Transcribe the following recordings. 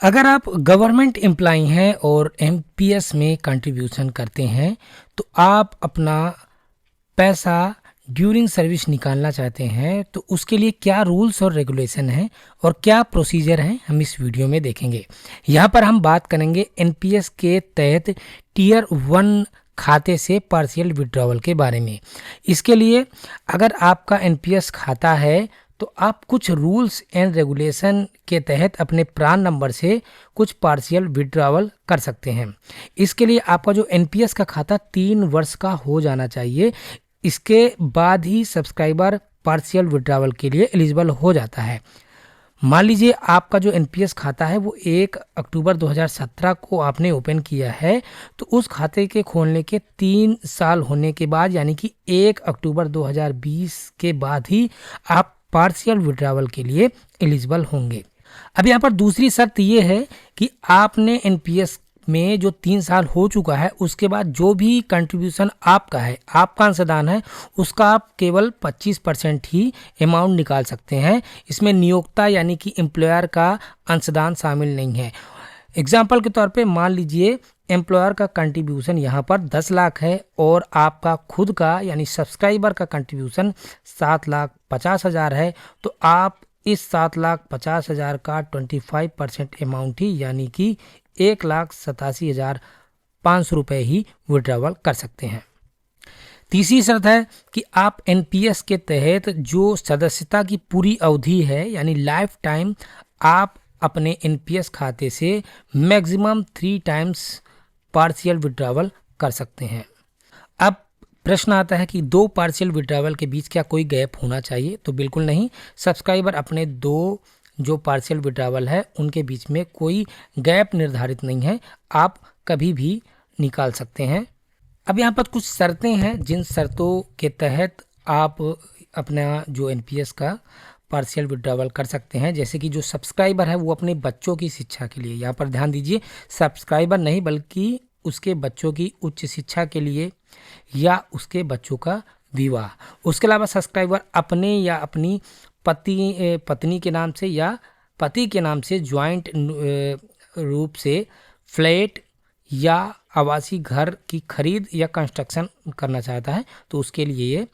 अगर आप government employee हैं और एनपीएस में कंट्रीब्यूशन करते हैं तो आप अपना पैसा ड्यूरिंग सर्विस निकालना चाहते हैं तो उसके लिए क्या रूल्स और रेगुलेशन हैं और क्या प्रोसीजर हैं हम इस वीडियो में देखेंगे। यहाँ पर हम बात करेंगे एनपीएस के तहत टियर 1 खाते से पार्शियल विड्रॉवल के बारे में। इसके लिए अगर आपका एनपीएस खाता है तो आप कुछ रूल्स एंड रेगुलेशन के तहत अपने प्रान नंबर से कुछ पार्शियल विड्रॉवल कर सकते हैं। इसके लिए आपका जो एनपीएस का खाता 3 वर्ष का हो जाना चाहिए। इसके बाद ही सब्सक्राइबर पार्शियल विड्रॉवल के लिए एलिजिबल हो जाता है। मान लीजिए आपका जो एनपीएस खाता है वो 1 अक्टूबर 2017 को आपने ओपन किया है, तो उस खाते के खोलने के 3 साल होने के बाद यानी कि 1 अक्टूबर 2020 के बाद ही आप पार्शियल विड्रॉवल के लिए एलिजिबल होंगे। अब यहाँ पर दूसरी शर्त ये है कि आपने एनपीएस में जो 3 साल हो चुका है उसके बाद जो भी कंट्रीब्यूशन आपका है, आपका अंशदान है, उसका आप केवल 25% ही अमाउंट निकाल सकते हैं। इसमें नियोक्ता यानी कि एम्प्लॉयर का अंशदान शामिल नहीं है। एग्जाम्पल के तौर पे मान लीजिए एम्प्लॉयर का कंट्रीब्यूशन यहाँ पर 10 लाख है और आपका खुद का यानी सब्सक्राइबर का कंट्रीब्यूशन 7,50,000 है, तो आप इस 7,50,000 का 25% अमाउंट ही यानी कि 1,87,500 रुपये ही विड्रॉवल कर सकते हैं। तीसरी शर्त है कि आप एनपीएस के तहत जो सदस्यता की पूरी अवधि है यानी लाइफ टाइम आप अपने एनपीएस खाते से मैक्सिमम 3 टाइम्स पार्शियल विड्रॉवल कर सकते हैं। अब प्रश्न आता है कि 2 पार्शियल विड्रॉवल के बीच क्या कोई गैप होना चाहिए? तो बिल्कुल नहीं। सब्सक्राइबर अपने 2 जो पार्शियल विड्रॉवल है उनके बीच में कोई गैप निर्धारित नहीं है, आप कभी भी निकाल सकते हैं। अब यहाँ पर कुछ शर्तें हैं जिन शर्तों के तहत आप अपना जो एनपीएस का पार्शियल विड्रॉवल कर सकते हैं। जैसे कि जो सब्सक्राइबर है वो अपने बच्चों की शिक्षा के लिए, यहाँ पर ध्यान दीजिए, सब्सक्राइबर नहीं बल्कि उसके बच्चों की उच्च शिक्षा के लिए या उसके बच्चों का विवाह। उसके अलावा सब्सक्राइबर अपने या अपनी पत्नी के नाम से या पति के नाम से ज्वाइंट रूप से फ्लैट या आवासीय घर की खरीद या कंस्ट्रक्शन करना चाहता है तो उसके लिए ये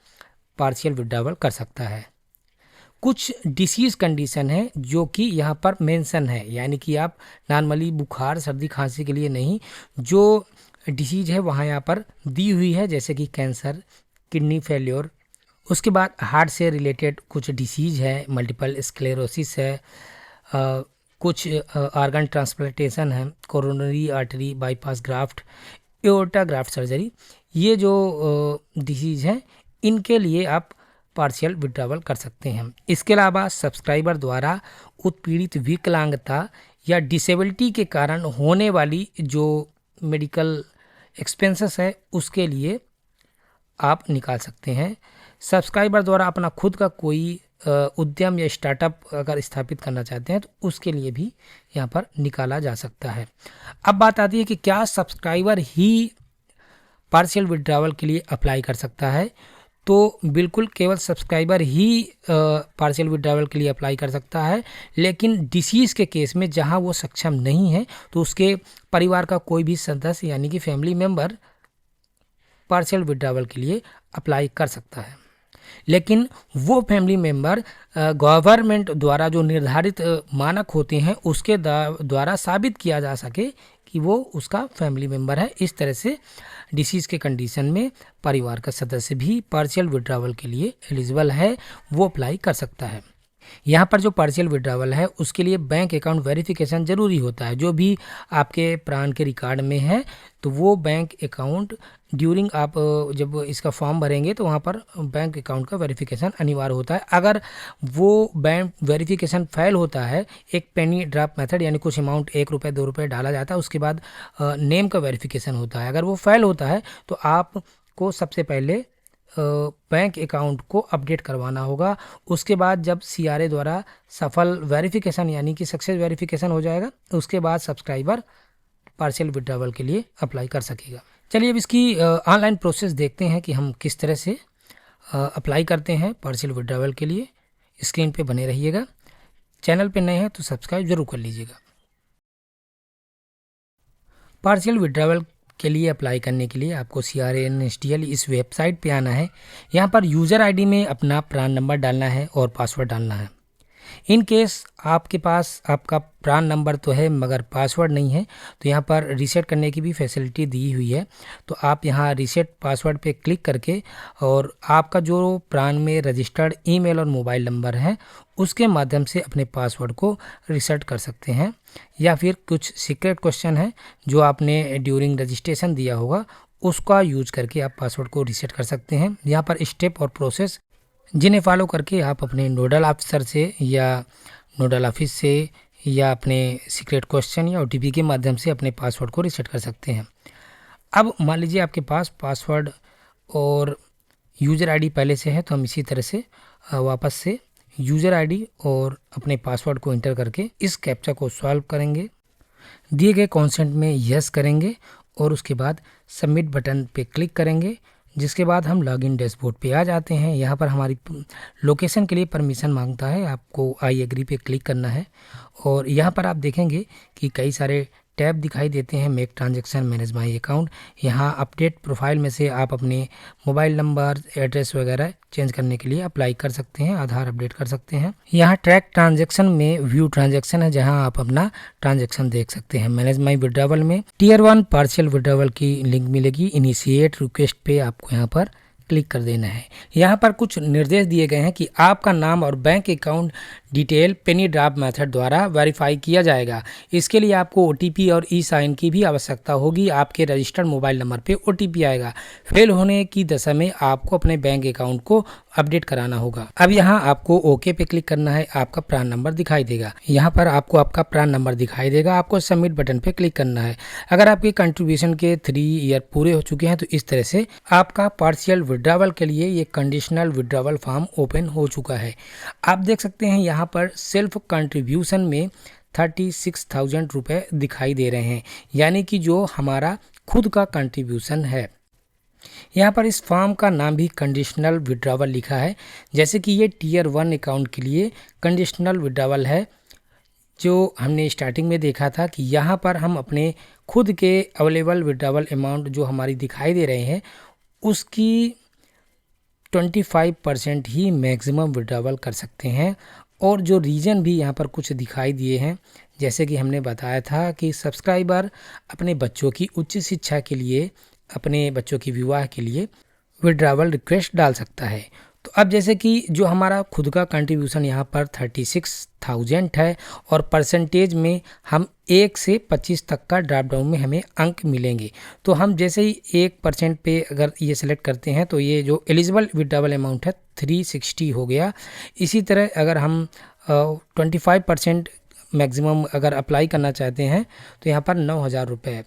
पार्शियल विड्रॉवल कर सकता है। कुछ डिसीज़ कंडीशन है जो कि यहाँ पर मेंशन है, यानी कि आप नॉर्मली बुखार सर्दी खांसी के लिए नहीं, जो डिसीज़ है वहाँ यहाँ पर दी हुई है, जैसे कि कैंसर, किडनी फेल्योर, उसके बाद हार्ट से रिलेटेड कुछ डिसीज़ है, मल्टीपल स्क्लेरोसिस है, कुछ ऑर्गन ट्रांसप्लांटेशन है, coronary artery bypass graft, aorta graft surgery, ये जो डिसीज़ हैं इनके लिए आप पार्शियल विड्रॉवल कर सकते हैं। इसके अलावा सब्सक्राइबर द्वारा उत्पीड़ित विकलांगता या डिसेबिलिटी के कारण होने वाली जो मेडिकल एक्सपेंसेस है उसके लिए आप निकाल सकते हैं। सब्सक्राइबर द्वारा अपना खुद का कोई उद्यम या स्टार्टअप अगर स्थापित करना चाहते हैं तो उसके लिए भी यहाँ पर निकाला जा सकता है। अब बात आती है कि क्या सब्सक्राइबर ही पार्शियल विड्रॉवल के लिए अप्लाई कर सकता है? तो बिल्कुल केवल सब्सक्राइबर ही पार्शियल विड्रॉवल के लिए अप्लाई कर सकता है, लेकिन डिसीज़ के केस में जहां वो सक्षम नहीं है तो उसके परिवार का कोई भी सदस्य यानी कि फैमिली मेम्बर पार्शियल विड्रॉवल के लिए अप्लाई कर सकता है। लेकिन वो फैमिली मेम्बर गवर्नमेंट द्वारा जो निर्धारित मानक होते हैं उसके द्वारा साबित किया जा सके कि वो उसका फैमिली मेम्बर है। इस तरह से डिसीज़ के कंडीशन में परिवार का सदस्य भी पार्शियल विड्रॉवल के लिए एलिजिबल है, वो अप्लाई कर सकता है। यहाँ पर जो पार्शियल विड्रॉवल है उसके लिए बैंक अकाउंट वेरिफिकेशन ज़रूरी होता है। जो भी आपके प्रान के रिकॉर्ड में है तो वो बैंक अकाउंट ड्यूरिंग आप जब इसका फॉर्म भरेंगे तो वहाँ पर बैंक अकाउंट का वेरिफिकेशन अनिवार्य होता है। अगर वो बैंक वेरिफिकेशन फेल होता है, एक पेनी ड्रॉप मेथड यानी कुछ अमाउंट 1 रुपये 2 रुपये डाला जाता है, उसके बाद नेम का वेरिफिकेशन होता है। अगर वो फेल होता है तो आपको सबसे पहले बैंक अकाउंट को अपडेट करवाना होगा। उसके बाद जब सीआरए द्वारा सफल वेरिफिकेशन यानी कि सक्सेस वेरिफिकेशन हो जाएगा उसके बाद सब्सक्राइबर पार्शियल विड्रॉवल के लिए अप्लाई कर सकेगा। चलिए अब इसकी ऑनलाइन प्रोसेस देखते हैं कि हम किस तरह से अप्लाई करते हैं पार्शियल विड्रॉवल के लिए। स्क्रीन पे बने रहिएगा। चैनल पे नए हैं तो सब्सक्राइब जरूर कर लीजिएगा। पार्शियल विड्रॉवल के लिए अप्लाई करने के लिए आपको CRA-NSTL इस वेबसाइट पे आना है। यहाँ पर यूज़र आईडी में अपना प्रान नंबर डालना है और पासवर्ड डालना है। इन केस आपके पास आपका प्रान नंबर तो है मगर पासवर्ड नहीं है, तो यहाँ पर रीसेट करने की भी फैसिलिटी दी हुई है। तो आप यहाँ रीसेट पासवर्ड पे क्लिक करके और आपका जो प्रान में रजिस्टर्ड ईमेल और मोबाइल नंबर है उसके माध्यम से अपने पासवर्ड को रीसेट कर सकते हैं, या फिर कुछ सीक्रेट क्वेश्चन है जो आपने ड्यूरिंग रजिस्ट्रेशन दिया होगा उसका यूज करके आप पासवर्ड को रीसेट कर सकते हैं। यहाँ पर स्टेप और प्रोसेस जिन्हें फॉलो करके आप अपने नोडल ऑफिसर से या नोडल ऑफिस से या अपने सीक्रेट क्वेश्चन या OTP के माध्यम से अपने पासवर्ड को रीसेट कर सकते हैं। अब मान लीजिए आपके पास पासवर्ड और यूज़र आईडी पहले से है, तो हम इसी तरह से वापस से यूज़र आईडी और अपने पासवर्ड को इंटर करके इस कैप्चा को सॉल्व करेंगे। दिए गए कॉन्सेंट में यस करेंगे और उसके बाद सबमिट बटन पे क्लिक करेंगे, जिसके बाद हम लॉगिन डैशबोर्ड पे आ जाते हैं। यहाँ पर हमारी लोकेशन के लिए परमिशन मांगता है, आपको आई एग्री पे क्लिक करना है और यहाँ पर आप देखेंगे कि कई सारे टैब दिखाई देते हैं। Make transaction, manage my account. यहाँ अपडेट प्रोफाइल में से आप अपने मोबाइल नंबर, एड्रेस वगैरह चेंज करने के लिए अप्लाई कर सकते हैं, आधार अपडेट कर सकते हैं। यहाँ ट्रैक ट्रांजैक्शन में व्यू ट्रांजैक्शन है जहाँ आप अपना ट्रांजैक्शन देख सकते हैं। मैनेज माई विड्रॉवल में टियर 1 पार्शियल विड्रॉवल की लिंक मिलेगी। इनिशिएट रिक्वेस्ट पे आपको यहाँ पर क्लिक कर देना है। यहाँ पर कुछ निर्देश दिए गए हैं कि आपका नाम और बैंक अकाउंट डिटेल पेनी ड्रॉप मेथड द्वारा वेरीफाई किया जाएगा। इसके लिए आपको OTP और ई-साइन की भी आवश्यकता होगी। आपके रजिस्टर्ड मोबाइल नंबर पे OTP आएगा। फेल होने की दशा में आपको अपने बैंक अकाउंट को अपडेट कराना होगा। अब यहाँ आपको ओके पे क्लिक करना है, आपका प्रान नंबर दिखाई देगा। यहाँ पर आपको आपका प्रान नंबर दिखाई देगा, आपको सबमिट बटन पे क्लिक करना है। अगर आपके कंट्रीब्यूशन के 3 ईयर पूरे हो चुके हैं तो इस तरह से आपका पार्शियल विड्रॉवल के लिए ये कंडीशनल विड्रॉवल फॉर्म ओपन हो चुका है। आप देख सकते हैं यहाँ पर सेल्फ कंट्रीब्यूशन में 36,000 रुपये दिखाई दे रहे हैं, यानी कि जो हमारा खुद का कंट्रीब्यूशन है। यहाँ पर इस फॉर्म का नाम भी कंडीशनल विड्रॉवल लिखा है, जैसे कि ये टियर 1 अकाउंट के लिए कंडीशनल विड्रॉवल है। जो हमने स्टार्टिंग में देखा था कि यहाँ पर हम अपने खुद के अवेलेबल विड्रॉवल अमाउंट जो हमारी दिखाई दे रहे हैं उसकी 25% ही मैक्सिमम विड्रॉवल कर सकते हैं। और जो रीज़न भी यहाँ पर कुछ दिखाई दिए हैं, जैसे कि हमने बताया था कि सब्सक्राइबर अपने बच्चों की उच्च शिक्षा के लिए, अपने बच्चों की विवाह के लिए विड्रॉवल रिक्वेस्ट डाल सकता है। तो अब जैसे कि जो हमारा खुद का कंट्रीब्यूशन यहाँ पर 36,000 है और परसेंटेज में हम 1 से 25 तक का ड्रॉप डाउन में हमें अंक मिलेंगे। तो हम जैसे ही 1% पे अगर ये सेलेक्ट करते हैं तो ये जो एलिजिबल विड्रॉवल अमाउंट है 360 हो गया। इसी तरह अगर हम 25% मैक्सिमम अगर अप्लाई करना चाहते हैं तो यहाँ पर 9,000 रुपये है।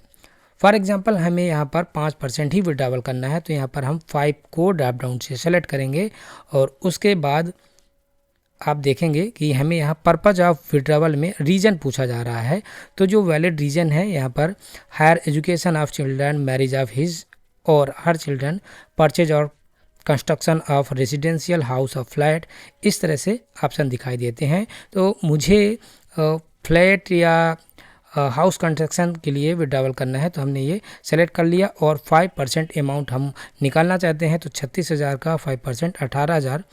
फॉर एग्जांपल हमें यहाँ पर 5% ही विड्रॉवल करना है, तो यहाँ पर हम 5 को ड्रॉप डाउन से सेलेक्ट करेंगे और उसके बाद आप देखेंगे कि हमें यहाँ पर्पज ऑफ विड्रॉवल में रीज़न पूछा जा रहा है। तो जो वैलिड रीज़न है यहाँ पर higher education of children, marriage of his और हर चिल्ड्रन, परचेज और construction of residential house of flat, इस तरह से ऑप्शन दिखाई देते हैं। तो मुझे फ्लैट या हाउस कंस्ट्रक्शन के लिए विड्रॉवल करना है, तो हमने ये सेलेक्ट कर लिया और 5% अमाउंट हम निकालना चाहते हैं, तो 36,000 का 5% 18,000,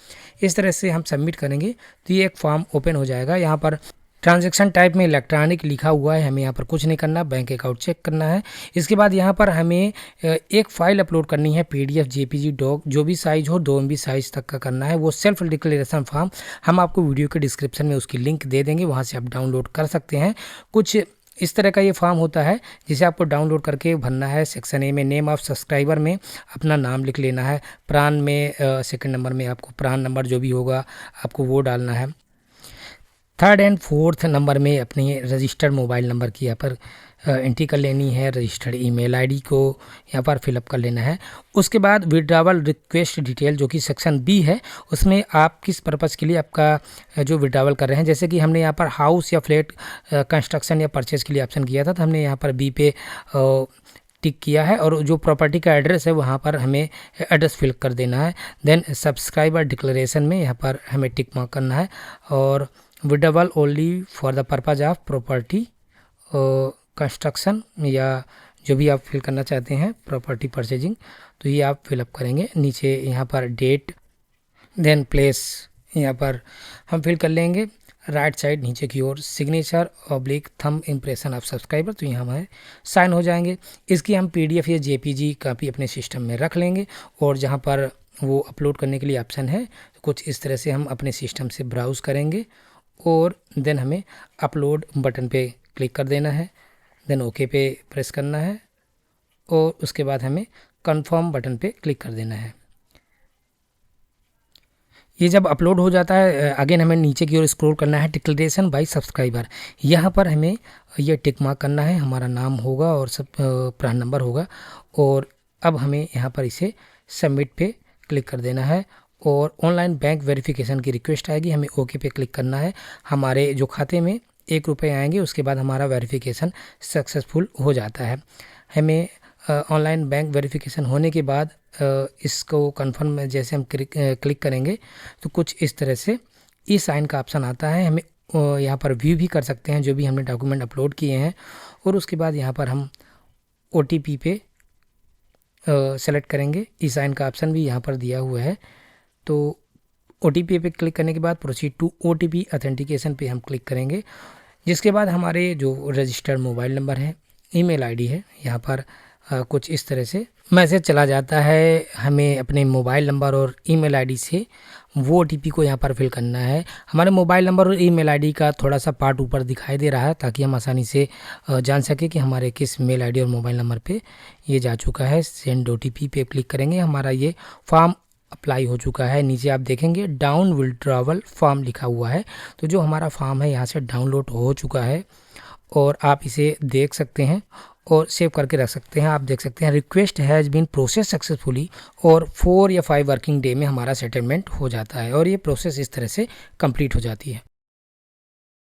इस तरह से हम सबमिट करेंगे तो ये एक फॉर्म ओपन हो जाएगा। यहाँ पर ट्रांजैक्शन टाइप में इलेक्ट्रॉनिक लिखा हुआ है, हमें यहाँ पर कुछ नहीं करना, बैंक अकाउंट चेक करना है। इसके बाद यहाँ पर हमें एक फ़ाइल अपलोड करनी है, PDF, JPG, डॉक, जो भी साइज़ हो, 2 MB साइज़ तक का करना है। वो सेल्फ डिक्लेरेशन फॉर्म हम आपको वीडियो के डिस्क्रिप्शन में उसकी लिंक दे देंगे, वहाँ से आप डाउनलोड कर सकते हैं। कुछ इस तरह का ये फॉर्म होता है जिसे आपको डाउनलोड करके भरना है। सेक्शन ए में नेम ऑफ सब्सक्राइबर में अपना नाम लिख लेना है। प्रान में सेकंड नंबर में आपको प्रान नंबर जो भी होगा आपको वो डालना है। थर्ड एंड फोर्थ नंबर में अपने रजिस्टर्ड मोबाइल नंबर की यहाँ पर एंट्री कर लेनी है। रजिस्टर्ड ईमेल आईडी को यहाँ पर फिलअप कर लेना है। उसके बाद विड्रॉवल रिक्वेस्ट डिटेल जो कि सेक्शन बी है, उसमें आप किस पर्पज़ के लिए आपका जो विड्रॉवल कर रहे हैं, जैसे कि हमने यहाँ पर हाउस या फ्लैट कंस्ट्रक्शन या परचेज़ के लिए ऑप्शन किया था, तो हमने यहाँ पर बी पे टिक किया है और जो प्रॉपर्टी का एड्रेस है वहाँ पर हमें एड्रेस फिल कर देना है। देन सब्सक्राइबर डिक्लेरेशन में यहाँ पर हमें टिक मार्क करना है और withdrawal only for the purpose of property construction या जो भी आप फिल करना चाहते हैं प्रॉपर्टी परचेजिंग, तो ये आप फिलअप करेंगे। नीचे यहाँ पर डेट, देन प्लेस यहाँ पर हम फिल कर लेंगे। राइट साइड नीचे की ओर signature oblique thumb impression of subscriber, तो यहाँ हमारे साइन हो जाएंगे। इसकी हम PDF या JPG कापी अपने सिस्टम में रख लेंगे, और जहाँ पर वो अपलोड करने के लिए ऑप्शन है तो कुछ इस तरह से हम अपने सिस्टम से ब्राउज़ करेंगे, और देन हमें अपलोड बटन पे क्लिक कर देना है, देन ओके पे प्रेस करना है, और उसके बाद हमें कंफर्म बटन पे क्लिक कर देना है। ये जब अपलोड हो जाता है, अगेन हमें नीचे की ओर स्क्रॉल करना है, डिक्लेरेशन बाय सब्सक्राइबर, यहाँ पर हमें ये टिक मार्क करना है, हमारा नाम होगा और सब प्रान नंबर होगा, और अब हमें यहाँ पर इसे सबमिट पे क्लिक कर देना है, और ऑनलाइन बैंक वेरिफिकेशन की रिक्वेस्ट आएगी, हमें ओके पे क्लिक करना है। हमारे जो खाते में 1 रुपये आएंगे, उसके बाद हमारा वेरिफिकेशन सक्सेसफुल हो जाता है। हमें ऑनलाइन बैंक वेरिफिकेशन होने के बाद इसको कंफर्म में जैसे हम क्लिक करेंगे तो कुछ इस तरह से ई साइन का ऑप्शन आता है। हमें यहाँ पर व्यू भी कर सकते हैं जो भी हमने डॉक्यूमेंट अपलोड किए हैं, और उसके बाद यहाँ पर हम OTP पे सेलेक्ट करेंगे। ई साइन का ऑप्शन भी यहाँ पर दिया हुआ है, तो OTP पे क्लिक करने के बाद प्रोसीड टू OTP ऑथेंटिकेशन पे हम क्लिक करेंगे, जिसके बाद हमारे जो रजिस्टर्ड मोबाइल नंबर है, ईमेल आईडी है, यहाँ पर कुछ इस तरह से मैसेज चला जाता है। हमें अपने मोबाइल नंबर और ईमेल आईडी से वो OTP को यहाँ पर फिल करना है। हमारे मोबाइल नंबर और ईमेल आईडी का थोड़ा सा पार्ट ऊपर दिखाई दे रहा है, ताकि हम आसानी से जान सके कि हमारे किस मेल आईडी और मोबाइल नंबर पे ये जा चुका है। सेंड OTP पे क्लिक करेंगे, हमारा ये फॉर्म अप्लाई हो चुका है। नीचे आप देखेंगे डाउन विड्रॉवल फॉर्म लिखा हुआ है, तो जो हमारा फॉर्म है यहाँ से डाउनलोड हो चुका है, और आप इसे देख सकते हैं और सेव करके रख सकते हैं। आप देख सकते हैं request has been process successfully, और 4 या 5 वर्किंग डे में हमारा सेटलमेंट हो जाता है, और ये प्रोसेस इस तरह से कंप्लीट हो जाती है।